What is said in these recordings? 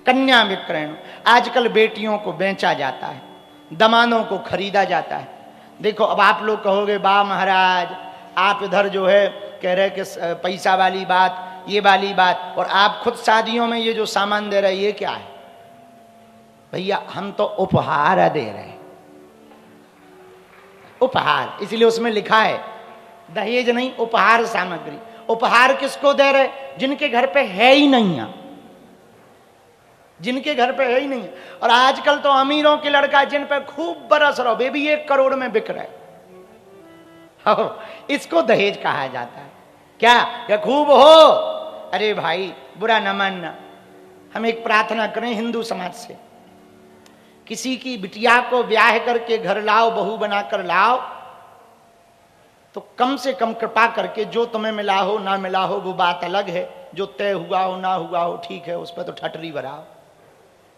कन्या विक्रयण, आजकल बेटियों को बेचा जाता है, दमादों को खरीदा जाता है। देखो अब आप लोग कहोगे वाह महाराज, आप इधर जो है कह रहे कि पैसा वाली बात, ये वाली बात, और आप खुद शादियों में ये जो सामान दे रहे ये क्या है? भैया हम तो उपहार दे रहे हैं, उपहार, इसलिए उसमें लिखा है दहेज नहीं, उपहार सामग्री। उपहार किसको दे रहे? जिनके घर पे है ही नहीं है, जिनके घर पे है ही नहीं है। और आजकल तो अमीरों के लड़का जिन पे खूब बरस रहा, वे भी 1 करोड़ में बिक रहे, इसको दहेज कहा जाता है। क्या खूब हो? अरे भाई बुरा न मानना। हम एक प्रार्थना करें हिंदू समाज से, किसी की बिटिया को ब्याह करके घर लाओ, बहू बनाकर लाओ, तो कम से कम कृपा करके जो तुम्हें मिला हो ना मिला हो वो बात अलग है, जो तय हुआ हो ना हुआ हो ठीक है, उस पर तो ठटरी भराओ।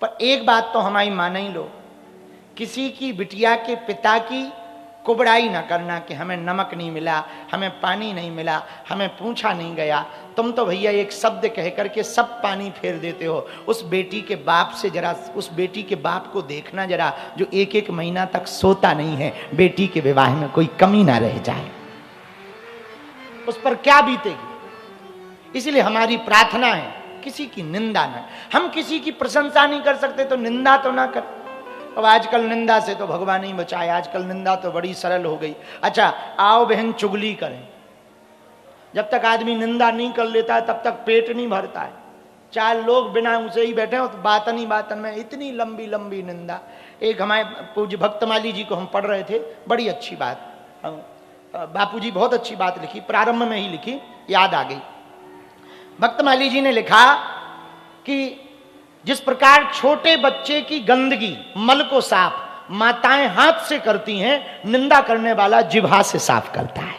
पर एक बात तो हमारी मान ही लो, किसी की बिटिया के पिता की कुबड़ाई ना करना कि हमें नमक नहीं मिला, हमें पानी नहीं मिला, हमें पूछा नहीं गया। तुम तो भैया एक शब्द कह करके सब पानी फेर देते हो। उस बेटी के बाप से जरा, उस बेटी के बाप को देखना जरा, जो 1-1 महीना तक सोता नहीं है, बेटी के विवाह में कोई कमी ना रह जाए, उस पर क्या बीतेगी। इसलिए हमारी प्रार्थना है किसी की निंदा न, हम किसी की प्रशंसा नहीं कर सकते तो निंदा तो ना कर। अब आजकल निंदा से तो भगवान ही बचाए, आजकल निंदा तो बड़ी सरल हो गई। अच्छा आओ बहन चुगली करें, जब तक आदमी निंदा नहीं कर लेता है तब तक पेट नहीं भरता है। 4 लोग बिना उसे ही बैठे हो तो बातन ही बातन में इतनी लंबी लंबी निंदा। एक हमारे पूज्य भक्तमाली जी को हम पढ़ रहे थे, बड़ी अच्छी बात, बापू जी बहुत अच्छी बात लिखी, प्रारंभ में ही लिखी, याद आ गई। भक्तमाली जी ने लिखा कि जिस प्रकार छोटे बच्चे की गंदगी, मल को साफ माताएं हाथ से करती हैं, निंदा करने वाला जिह्वा से साफ करता है।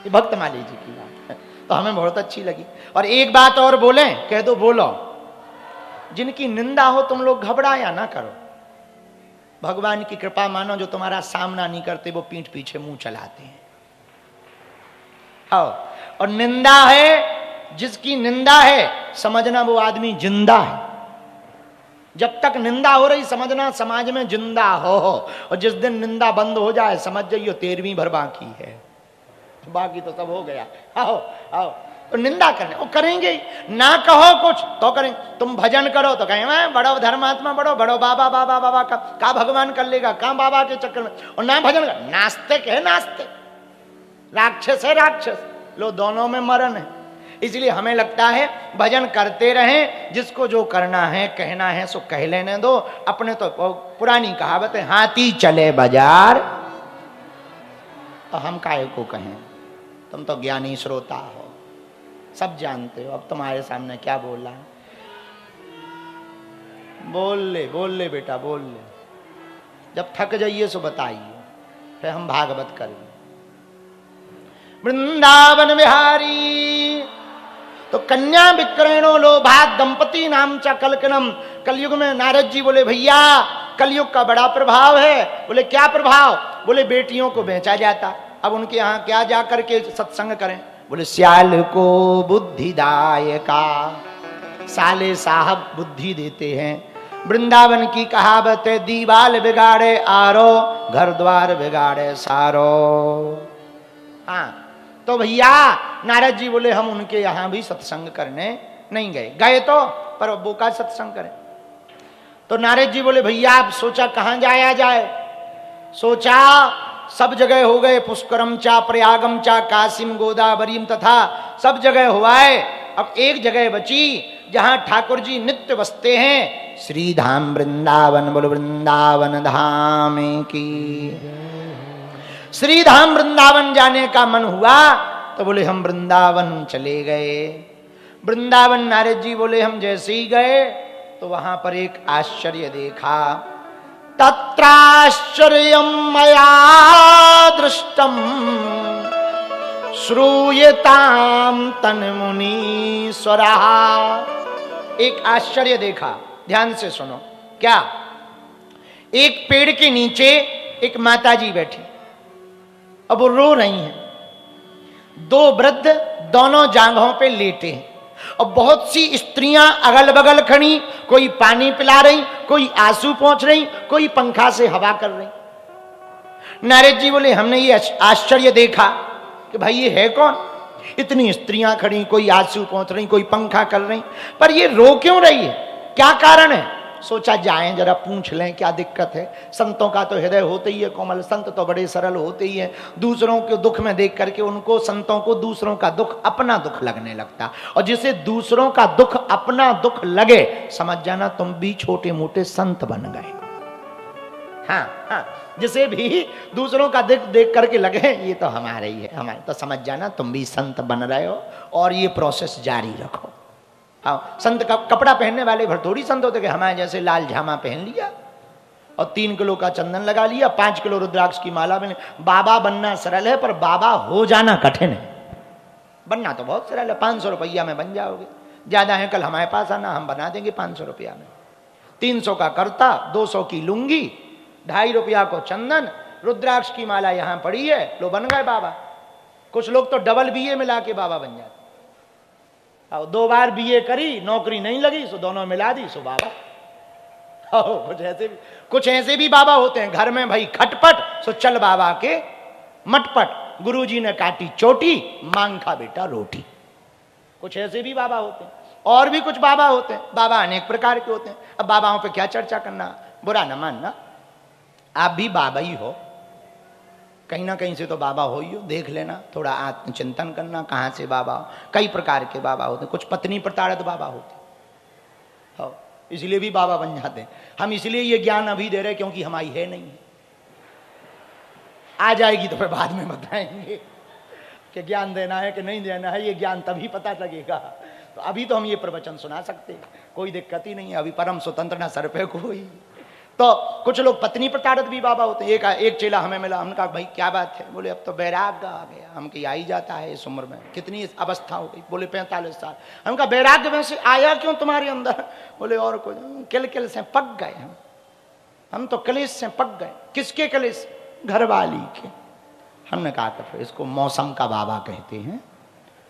ये भक्तमाली जी की बात है, तो हमें बहुत अच्छी लगी। और एक बात और बोलें, कह दो बोलो, जिनकी निंदा हो तुम लोग घबराया ना करो, भगवान की कृपा मानो, जो तुम्हारा सामना नहीं करते वो पीठ पीछे मुंह चलाते हैं। हाँ, और निंदा है, जिसकी निंदा है समझना वो आदमी जिंदा है। जब तक निंदा हो रही समझना समाज में जिंदा हो, और जिस दिन निंदा बंद हो जाए समझ जाइए 13वीं भर बाकी है, बाकी तो सब हो गया। आओ आओ, तो निंदा करने वो करेंगे, ना कहो कुछ तो करें। तुम भजन करो तो कहें मैं बड़ो धर्मात्मा, बड़ो बड़ो बाबा बाबा बाबा का भगवान कर लेगा, कहां बाबा के चक्कर में। और ना भजन कर, नास्तिक है नास्तिक, राक्षस है राक्षस, लो दोनों में मरण है। इसलिए हमें लगता है भजन करते रहें, जिसको जो करना है कहना है सो कह लेने दो। अपने तो पुरानी कहावत है, हाथी चले बाजार, तो हम काहे को कहें, तुम तो ज्ञानी श्रोता हो, सब जानते हो। अब तुम्हारे सामने क्या बोल रहा है, बोल ले बेटा बोल ले, जब थक जाइए सो बताइए, फिर हम भागवत करेंगे। वृंदावन बिहारी तो कन्या विक्रयणो लोभात दंपति नाम च कलकनम। कलयुग में नारद जी बोले भैया कलयुग का बड़ा प्रभाव है। बोले क्या प्रभाव? बोले बेटियों को बेचा जाता, अब उनके यहाँ क्या जाकर के सत्संग करें। बोले सियाल को बुद्धिदायका, साले साहब बुद्धि देते हैं। वृंदावन की कहावत है, दीवाल बिगाड़े आरो, घर द्वार बिगाड़े सारो। हाँ, तो भैया नारद जी बोले हम उनके यहां भी सत्संग करने नहीं गए, गए तो पर वो का सत्संग करें। तो नारद जी बोले भैया आप सोचा कहां जाया जाए? सोचा सब जगह हो गए, पुष्करम चा प्रयागम चा कासिम गोदावरीम तथा सब जगह हुआ है। अब एक जगह बची जहां ठाकुर जी नित्य बसते हैं, श्री धाम वृंदावन। बोलो वृंदावन धाम की। श्री धाम वृंदावन जाने का मन हुआ तो बोले हम वृंदावन चले गए। वृंदावन नारद जी बोले हम जैसे ही गए तो वहां पर एक आश्चर्य देखा। तत्राश्चर्यं मया दृष्टम श्रूयताम तन्मुनीश्वरा। एक आश्चर्य देखा, ध्यान से सुनो। क्या? एक पेड़ के नीचे एक माता जी बैठी, अब वो रो रही हैं। 2 वृद्ध दोनों जांघों पे लेटे हैं, और बहुत सी स्त्रियां अगल बगल खड़ी, कोई पानी पिला रही, कोई आंसू पोंछ रही, कोई पंखा से हवा कर रही। नारद जी बोले हमने ये आश्चर्य देखा कि भाई ये है कौन, इतनी स्त्रियां खड़ी, कोई आंसू पोंछ रही, कोई पंखा कर रही, पर ये रो क्यों रही है, क्या कारण है। सोचा जाएं जरा पूछ लें क्या दिक्कत है। संतों का तो हृदय होते ही है कोमल, संत तो बड़े सरल होते ही हैं। दूसरों के दुख में देख करके उनको, संतों को दूसरों का दुख अपना दुख लगने लगता, और जिसे दूसरों का दुख अपना दुख लगे समझ जाना तुम भी छोटे मोटे संत बन गए। हाँ हाँ, जिसे भी दूसरों का दुख देख करके लगे ये तो हमारे ही है, हमारे, तो समझ जाना तुम भी संत बन रहे हो, और ये प्रोसेस जारी रखो। हाँ, संत का कपड़ा पहनने वाले भर थोड़ी संत होते कि हमारे जैसे लाल झामा पहन लिया और 3 किलो का चंदन लगा लिया, 5 किलो रुद्राक्ष की माला बने। बाबा बनना सरल है पर बाबा हो जाना कठिन है। बनना तो बहुत सरल है, 500 रुपया में बन जाओगे, ज्यादा है कल हमारे पास आना, हम बना देंगे 500 रुपया में। 300 का करता, 200 की लुंगी, 2.5 रुपया को चंदन, रुद्राक्ष की माला यहां पड़ी है, लो बन गए बाबा। कुछ लोग तो डबल BA मिला के बाबा बन जाते, 2 बार BA करी, नौकरी नहीं लगी, सो दोनों मिला दी, सो बाबा। कुछ ऐसे भी बाबा होते हैं, घर में भाई खटपट, सो चल बाबा के मटपट, गुरुजी ने काटी चोटी, मांग खा बेटा रोटी। कुछ ऐसे भी बाबा होते हैं। और भी कुछ बाबा होते हैं, बाबा अनेक प्रकार के होते हैं। अब बाबाओं पे क्या चर्चा करना, बुरा न मानना, आप भी बाबा ही हो, कहीं ना कहीं से तो बाबा हो ही हो, देख लेना, थोड़ा आत्मचिंतन करना कहाँ से बाबा हो। कई प्रकार के बाबा होते हैं, कुछ पत्नी प्रताड़ित बाबा होते हो, इसलिए भी बाबा बन जाते हैं। हम इसलिए ये ज्ञान अभी दे रहे क्योंकि हमारी है नहीं है, आ जाएगी तो फिर बाद में बताएंगे कि ज्ञान देना है कि नहीं देना है, ये ज्ञान तभी पता लगेगा। तो अभी तो हम ये प्रवचन सुना सकते हैं, कोई दिक्कत ही नहीं है, अभी परम स्वतंत्र ना सर पे कोई। तो कुछ लोग पत्नी प्रताड़ित भी बाबा होते हैं। एक चेला हमें मिला, हमने कहा भाई क्या बात है, बोले अब तो वैराग्य आ गया, हम कि आ ही जाता है इस उम्र में, कितनी अवस्था हो गई, बोले 45 साल। हम कहा वैराग्य में से आया क्यों तुम्हारे अंदर, बोले और कुछ, किल से पक गए हम तो कलेश से पक गए। किसके कलेश, घरवाली के। हमने कहा कि इसको मौसम का बाबा कहते हैं,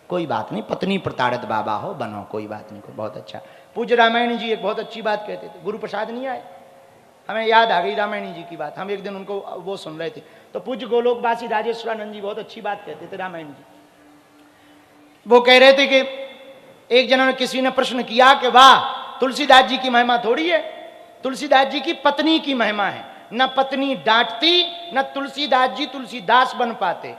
कोई बात नहीं, पत्नी प्रताड़ित बाबा हो बनो, कोई बात नहीं, बहुत अच्छा। पूज्य रामायण जी एक बहुत अच्छी बात कहते थे, गुरु प्रसाद नहीं आए, हमें याद आ गई रामायणी जी की बात। हम एक दिन उनको वो सुन रहे थे, तो पूज्य गोलोकवासी राजेश्वरानंद जी बहुत अच्छी बात कहते थे रामायण जी। वो कह रहे थे कि एक जन ने, किसी ने प्रश्न किया कि वाह तुलसीदास जी की महिमा थोड़ी है, तुलसीदास जी की पत्नी की महिमा है, न पत्नी डांटती न तुलसीदास जी तुलसीदास बन पाते।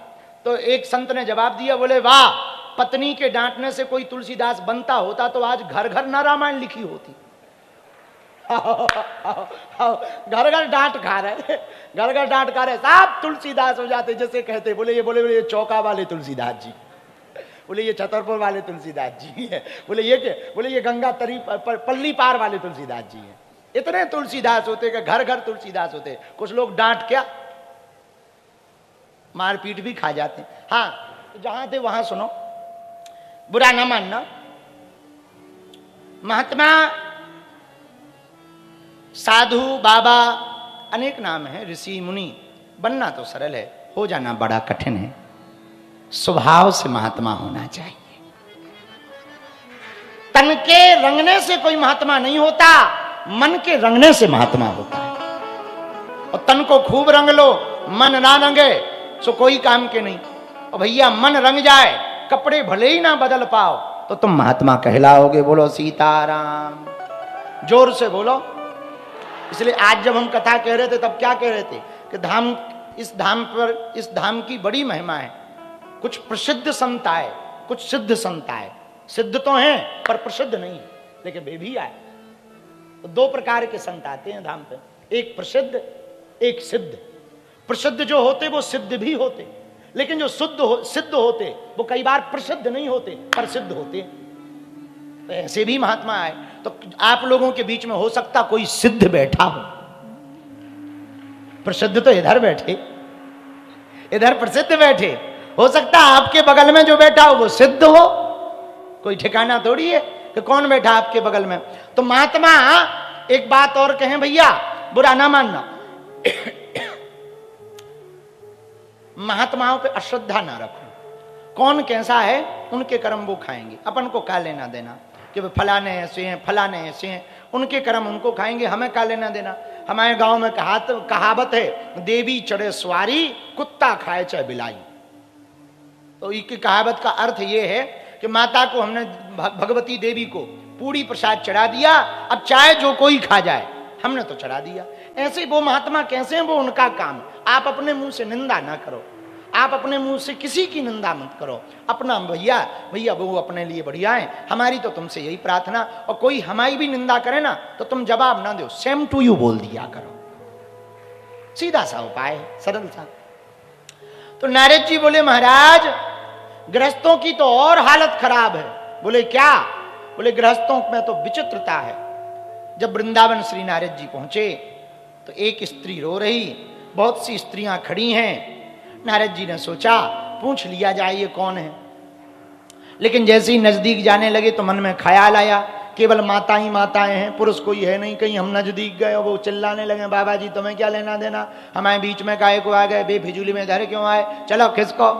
तो एक संत ने जवाब दिया, बोले वाह, पत्नी के डांटने से कोई तुलसीदास बनता होता तो आज घर घर न रामायण लिखी होती। घर घर डांट खा रहे, घर घर डांट खा रहे, सब तुलसीदास हो जाते। जैसे कहते, बोले ये चौका वाले तुलसीदास जी, बोले ये छतरपुर वाले तुलसीदास जी है, बोले ये गंगा तरी पल्ली पार वाले तुलसीदास जी है। इतने तुलसीदास होते कि घर घर तुलसीदास होते। कुछ लोग डांट क्या मारपीट भी खा जाते। हाँ, जहां थे वहां सुनो, बुरा ना मानना। महात्मा, साधु, बाबा, अनेक नाम है, ऋषि मुनि, बनना तो सरल है, हो जाना बड़ा कठिन है। स्वभाव से महात्मा होना चाहिए। तन के रंगने से कोई महात्मा नहीं होता, मन के रंगने से महात्मा होता है। और तन को खूब रंग लो, मन ना रंगे सो कोई काम के नहीं। और भैया मन रंग जाए, कपड़े भले ही ना बदल पाओ, तो तुम महात्मा कहलाओगे। बोलो सीताराम, जोर से बोलो। इसलिए आज जब हम कथा कह रहे थे तब क्या कह रहे थे कि इस धाम की बड़ी महिमा है। कुछ प्रसिद्ध संत आए, कुछ सिद्ध संत आए। सिद्ध तो हैं पर प्रसिद्ध नहीं, लेकिन वे भी आए। तो 2 प्रकार के संत आते हैं धाम पे, एक प्रसिद्ध एक सिद्ध। प्रसिद्ध जो होते वो सिद्ध भी होते, लेकिन जो सिद्ध होते वो कई बार प्रसिद्ध नहीं होते पर सिद्ध होते। तो ऐसे भी महात्मा आए। तो आप लोगों के बीच में हो सकता कोई सिद्ध बैठा हो, प्रसिद्ध तो इधर बैठे, इधर प्रसिद्ध बैठे, हो सकता आपके बगल में जो बैठा हो वो सिद्ध हो। कोई ठिकाना थोड़ी है कि कौन बैठा आपके बगल में। तो महात्मा, एक बात और कहें भैया, बुरा ना मानना, महात्माओं पे अश्रद्धा ना रखो। कौन कैसा है उनके कर्म वो खाएंगे, अपन को क्या लेना देना कि वे फलाने ऐसे हैं फलाने ऐसे हैं, उनके कर्म उनको खाएंगे, हमें क्या लेना देना। हमारे गांव में कहावत है, देवी चढ़े सवारी कुत्ता खाए चाहे बिलाई। तो इसकी कहावत का अर्थ ये है कि माता को हमने भगवती देवी को पूरी प्रसाद चढ़ा दिया, अब चाहे जो कोई खा जाए, हमने तो चढ़ा दिया। ऐसे वो महात्मा कैसे हैं, वो उनका काम। आप अपने मुंह से निंदा ना करो, आप अपने मुंह से किसी की निंदा मत करो। अपना भैया भैया वो अपने लिए बढ़िया है, हमारी तो तुमसे यही प्रार्थना। और कोई हमारी भी निंदा करे ना तो तुम जवाब ना दो, सेम टू यू बोल दिया करो। सीधा सा उपाय, सरल सा। तो नारद जी बोले महाराज गृहस्थों की तो और हालत खराब है। बोले क्या? बोले गृहस्थों में तो विचित्रता है। जब वृंदावन श्री नारद जी पहुंचे तो एक स्त्री रो रही, बहुत सी स्त्रियां खड़ी हैं। नारद जी ने सोचा पूछ लिया जाए ये कौन है, लेकिन जैसे ही नजदीक जाने लगे तो मन में ख्याल आया केवल माता ही माताएं हैं, पुरुष कोई है नहीं। कहीं हम नजदीक गए वो चिल्लाने लगे बाबा जी तुम्हें क्या लेना देना, हमारे बीच में काहे को आ गए, बेफिजूली में इधर क्यों आए, चलो खिसको,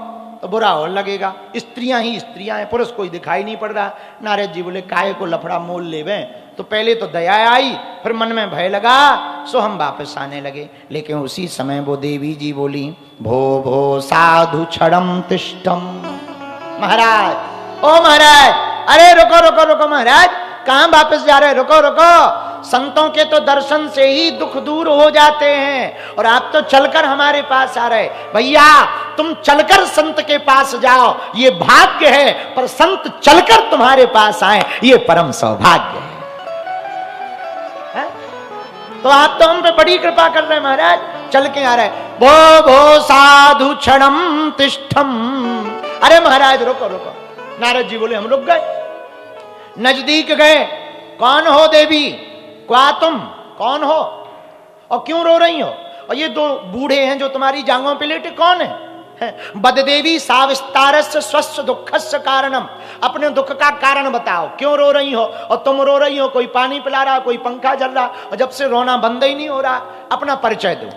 तो बुरा और लगेगा। स्त्रियां ही स्त्रियां हैं, पुरुष कोई दिखाई नहीं पड़ रहा। नारद जी बोले काहे को लफड़ा मोल लेवे। तो पहले तो दया आई, फिर मन में भय लगा, सो हम वापस आने लगे। लेकिन उसी समय वो देवी जी बोली भो भो साधु क्षणम तिष्ठम। महाराज, ओ महाराज, अरे रुको रुको रुको महाराज, कहां वापस जा रहे, रुको रुको। संतों के तो दर्शन से ही दुख दूर हो जाते हैं और आप तो चलकर हमारे पास आ रहे। भैया तुम चलकर संत के पास जाओ ये भाग्य है, पर संत चलकर तुम्हारे पास आए ये परम सौभाग्य है? तो आप तो हम पे बड़ी कृपा कर रहे हैं महाराज, चल के आ रहे। भो भो साधु क्षणम तिष्ठम। अरे महाराज रुको रुको। नारद जी बोले हम रुक गए, नजदीक गए। कौन हो देवी, क्या तुम कौन हो और क्यों रो रही हो, और ये दो बूढ़े हैं जो तुम्हारी जांघों पे लेटे कौन है? बददेवी साविस्तारस्य स्वस्य दुखस्य कारणम। अपने दुख का कारण बताओ, क्यों रो रही हो, और तुम रो रही हो, कोई पानी पिला रहा, कोई पंखा चल रहा, और जब से रोना बंद ही नहीं हो रहा। अपना परिचय दो।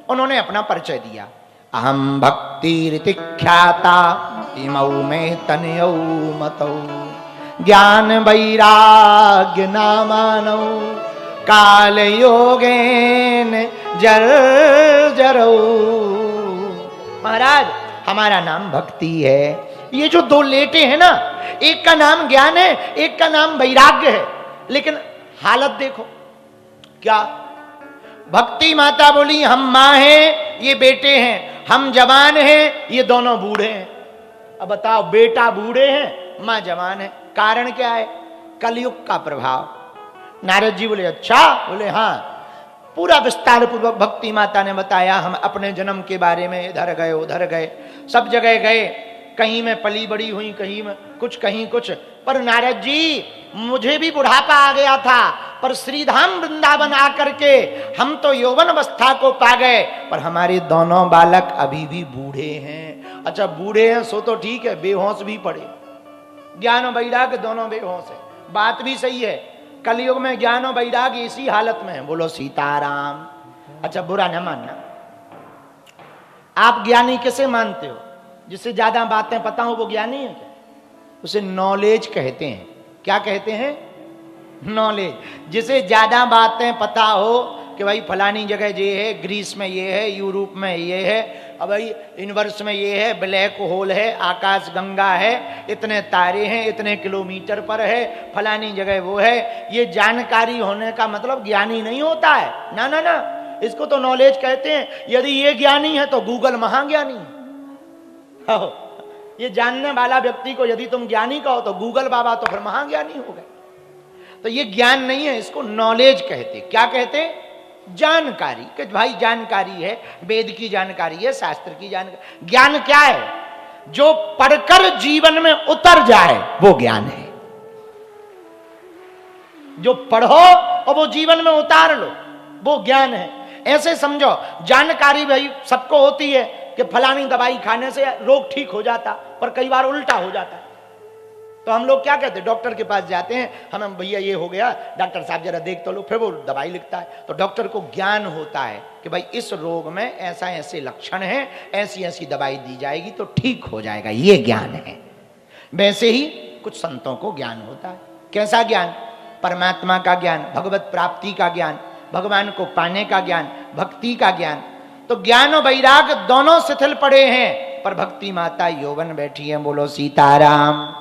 उन्होंने अपना परिचय दिया। अहम भक्ति ख्याता इमौ में तनयौ मतौ ज्ञान वैराग्य नामानौ काल योगेन जर जरौ। महाराज हमारा नाम भक्ति है। ये जो दो लेटे हैं ना, एक का नाम ज्ञान है, एक का नाम वैराग्य है, लेकिन हालत देखो क्या। भक्ति माता बोली हम मां हैं, ये बेटे हैं, हम जवान हैं, ये दोनों बूढ़े हैं। अब बताओ, बेटा बूढ़े हैं, मां जवान है, कारण क्या है? कलयुग का प्रभाव। नारद जी बोले अच्छा, बोले हाँ। पूरा विस्तार पूर्वक भक्ति माता ने बताया। हम अपने जन्म के बारे में, इधर गए उधर गए, सब जगह गए, कहीं में पली बड़ी हुई, कहीं में कुछ कहीं कुछ। पर नारद जी मुझे भी बुढ़ापा आ गया था, पर श्रीधाम वृंदावन आकर के हम तो यौवन अवस्था को पा गए, पर हमारे दोनों बालक अभी भी बूढ़े हैं। अच्छा बूढ़े हैं सो तो ठीक है, बेहोश भी पड़े। ज्ञान और वैराग्य दोनों बेहोश है, बात भी सही है। कलयुग में ज्ञान और वैराग्य इसी हालत में है। बोलो सीताराम। अच्छा बुरा न मानना, आप ज्ञानी किसे मानते हो? जिससे ज्यादा बातें पता हो वो ज्ञानी है क्या? उसे नॉलेज कहते हैं। क्या कहते हैं? नॉलेज। जिसे ज्यादा बातें पता हो कि भाई फलानी जगह ये है, ग्रीस में ये है, यूरोप में ये है, अब भाई यूनिवर्स में ये है, ब्लैक होल है, आकाश गंगा है, इतने तारे हैं, इतने किलोमीटर पर है, फलानी जगह वो है। ये जानकारी होने का मतलब ज्ञानी नहीं होता है। ना ना ना, इसको तो नॉलेज कहते हैं। यदि ये ज्ञानी है तो गूगल महाज्ञानी है। ये जानने वाला व्यक्ति को यदि तुम ज्ञानी कहो तो गूगल बाबा तो फिर महाज्ञानी हो गए। तो ये ज्ञान नहीं है, इसको नॉलेज कहते। क्या कहते? जानकारी। कि भाई जानकारी है, वेद की जानकारी है, शास्त्र की जानकारी। ज्ञान क्या है? जो पढ़कर जीवन में उतर जाए वो ज्ञान है। जो पढ़ो और वो जीवन में उतार लो वो ज्ञान है। ऐसे समझो, जानकारी भाई सबको होती है कि फलानी दवाई खाने से रोग ठीक हो जाता, पर कई बार उल्टा हो जाता है। तो हम लोग क्या कहते हैं, डॉक्टर के पास जाते हैं, हमें भैया ये हो गया, डॉक्टर साहब जरा देख तो लो, फिर वो दवाई लिखता है। तो डॉक्टर को ज्ञान होता है कि भाई इस रोग में ऐसा ऐसे लक्षण है, ऐसी ऐसी दवाई दी जाएगी तो ठीक हो जाएगा, ये ज्ञान है। वैसे ही कुछ संतों को ज्ञान होता है। कैसा ज्ञान? परमात्मा का ज्ञान, भगवत प्राप्ति का ज्ञान, भगवान को पाने का ज्ञान, भक्ति का ज्ञान। तो ज्ञान और वैराग दोनों शिथिल पड़े हैं, पर भक्ति माता यौवन बैठी है। बोलो सीताराम।